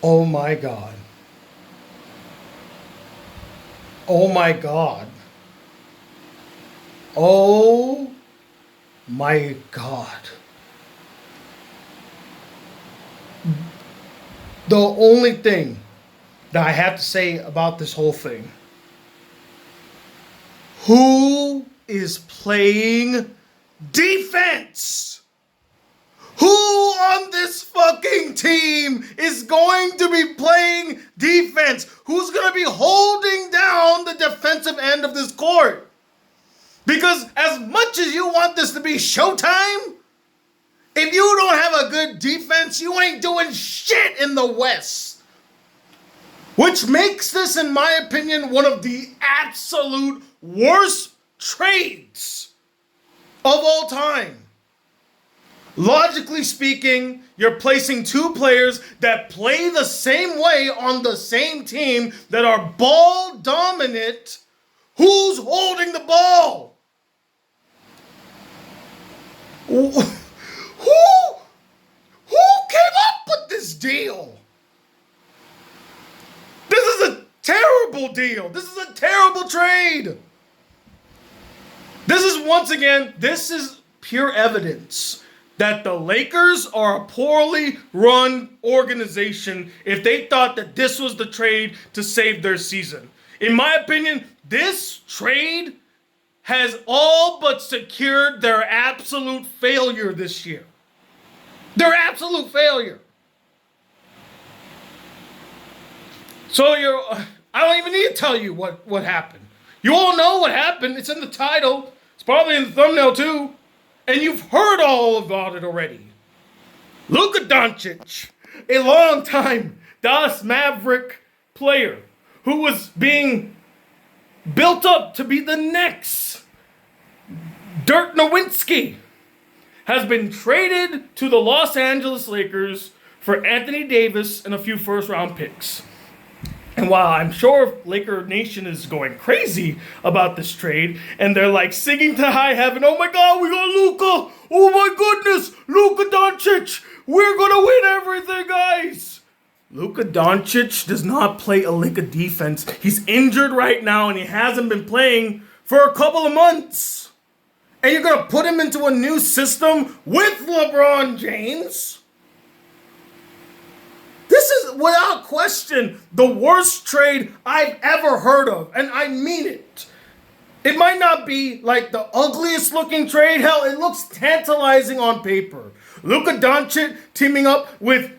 Oh my God. Oh my God. Oh my God. The only thing that I have to say about this whole thing, who is playing defense? Who on this fucking team is going to be playing defense? Who's going to be holding down the defensive end of this court? Because as much as you want this to be showtime, if you don't have a good defense, you ain't doing shit in the West. Which makes this, in my opinion, one of the absolute worst trades of all time. Logically speaking, you're placing two players that play the same way on the same team that are ball dominant. Who's holding the ball? Who came up with this deal? This is a terrible deal. This is a terrible trade. This is pure evidence that the Lakers are a poorly run organization if they thought that this was the trade to save their season. In my opinion, this trade has all but secured their absolute failure this year. Their absolute failure. So I don't even need to tell you what happened. You all know what happened. It's in the title. It's probably in the thumbnail too. And you've heard all about it already. Luka Doncic, a long-time Dallas Maverick player who was being built up to be the next Dirk Nowitzki, has been traded to the Los Angeles Lakers for Anthony Davis and a few first-round picks. And while I'm sure Laker Nation is going crazy about this trade, and they're like singing to high heaven, oh my God, we got Luka! Oh my goodness, Luka Doncic! We're gonna win everything, guys! Luka Doncic does not play a lick of defense. He's injured right now, and he hasn't been playing for a couple of months. And you're gonna put him into a new system with LeBron James? This is, without question, the worst trade I've ever heard of. And I mean it. It might not be like the ugliest looking trade. Hell, it looks tantalizing on paper. Luka Doncic teaming up with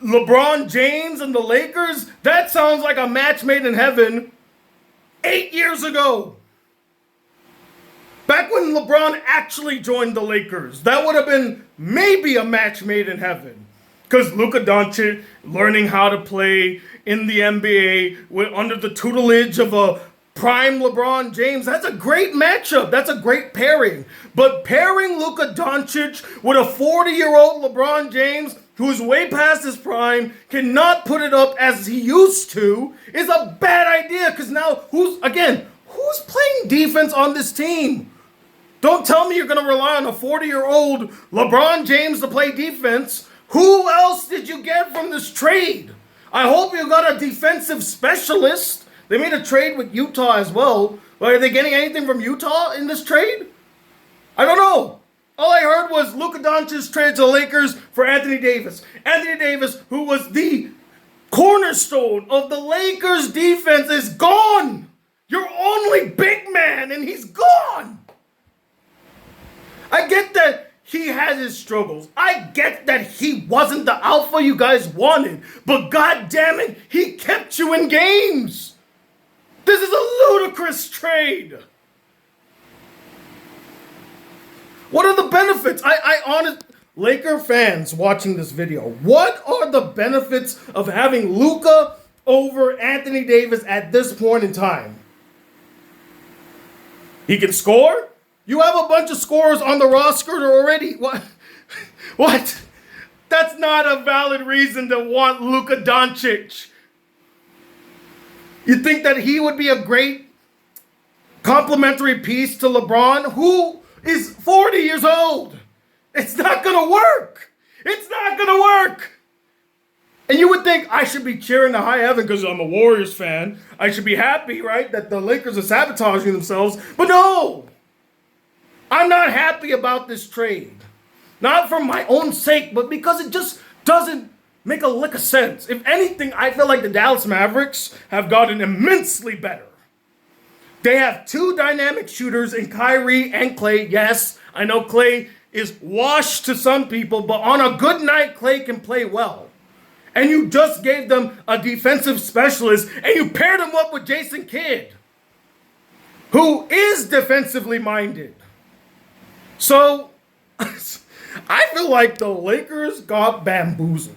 LeBron James and the Lakers. That sounds like a match made in heaven 8 years ago. Back when LeBron actually joined the Lakers. That would have been maybe a match made in heaven. Because Luka Doncic learning how to play in the NBA under the tutelage of a prime LeBron James, that's a great matchup. That's a great pairing. But pairing Luka Doncic with a 40-year-old LeBron James who's way past his prime, cannot put it up as he used to, is a bad idea. Because now, who's playing defense on this team? Don't tell me you're going to rely on a 40-year-old LeBron James to play defense. Who else did you get from this trade? I hope you got a defensive specialist. They made a trade with Utah as well. Are they getting anything from Utah in this trade? I don't know. All I heard was Luka Doncic traded to the Lakers for Anthony Davis. Anthony Davis, who was the cornerstone of the Lakers' defense, is gone. Your only big man, and he's gone. I get that he has his struggles. I get that he wasn't the alpha you guys wanted. But god damn it, he kept you in games. This is a ludicrous trade. What are the benefits? Laker fans watching this video, what are the benefits of having Luka over Anthony Davis at this point in time? He can score? You have a bunch of scorers on the roster already. What? That's not a valid reason to want Luka Doncic. You think that he would be a great complementary piece to LeBron, who is 40 years old? It's not going to work. It's not going to work. And you would think I should be cheering to high heaven because I'm a Warriors fan. I should be happy, right, that the Lakers are sabotaging themselves. But no! I'm not happy about this trade. Not for my own sake, but because it just doesn't make a lick of sense. If anything, I feel like the Dallas Mavericks have gotten immensely better. They have two dynamic shooters in Kyrie and Klay. Yes, I know Klay is washed to some people, but on a good night, Klay can play well. And you just gave them a defensive specialist, and you paired him up with Jason Kidd, who is defensively minded. So, I feel like the Lakers got bamboozled.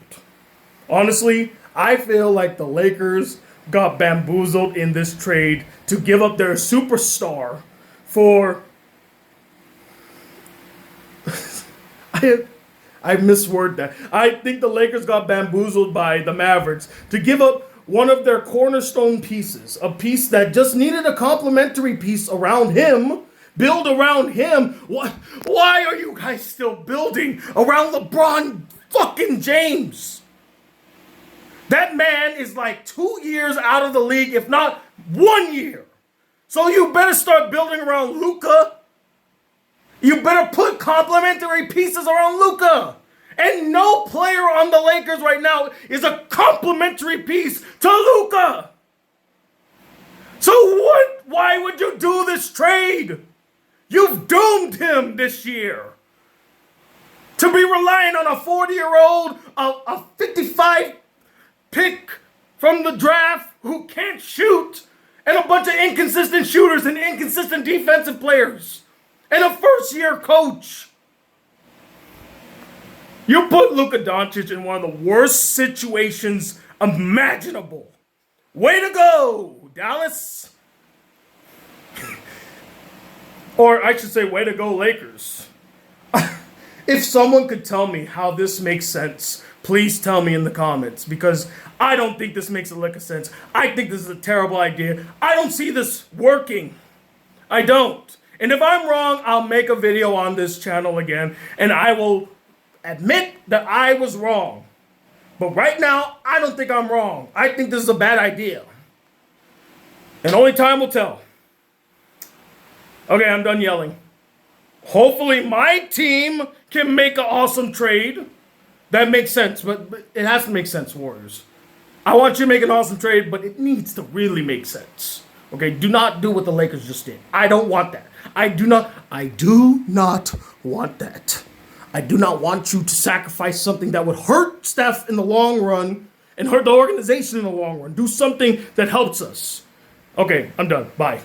Honestly, I feel like the Lakers got bamboozled in this trade to give up their superstar for... I misword that. I think the Lakers got bamboozled by the Mavericks to give up one of their cornerstone pieces, a piece that just needed a complementary piece around him, build around him. Why are you guys still building around LeBron fucking James? That man is like 2 years out of the league, if not 1 year. So you better start building around Luka. You better put complementary pieces around Luka. And no player on the Lakers right now is a complementary piece to Luka. So why would you do this trade? You've doomed him this year. To be relying on a 40-year-old, a 55 pick from the draft who can't shoot, and a bunch of inconsistent shooters and inconsistent defensive players, and a first-year coach. You put Luka Doncic in one of the worst situations imaginable. Way to go, Dallas. Or I should say, way to go, Lakers. If someone could tell me how this makes sense, please tell me in the comments, because I don't think this makes a lick of sense. I think this is a terrible idea. I don't see this working. I don't. And if I'm wrong, I'll make a video on this channel again, and I will admit that I was wrong. But right now, I don't think I'm wrong. I think this is a bad idea. And only time will tell. Okay, I'm done yelling. Hopefully my team can make an awesome trade. That makes sense, but it has to make sense, Warriors. I want you to make an awesome trade, but it needs to really make sense. Okay, do not do what the Lakers just did. I don't want that. I do not want that. I do not want you to sacrifice something that would hurt Steph in the long run and hurt the organization in the long run. Do something that helps us. Okay, I'm done. Bye.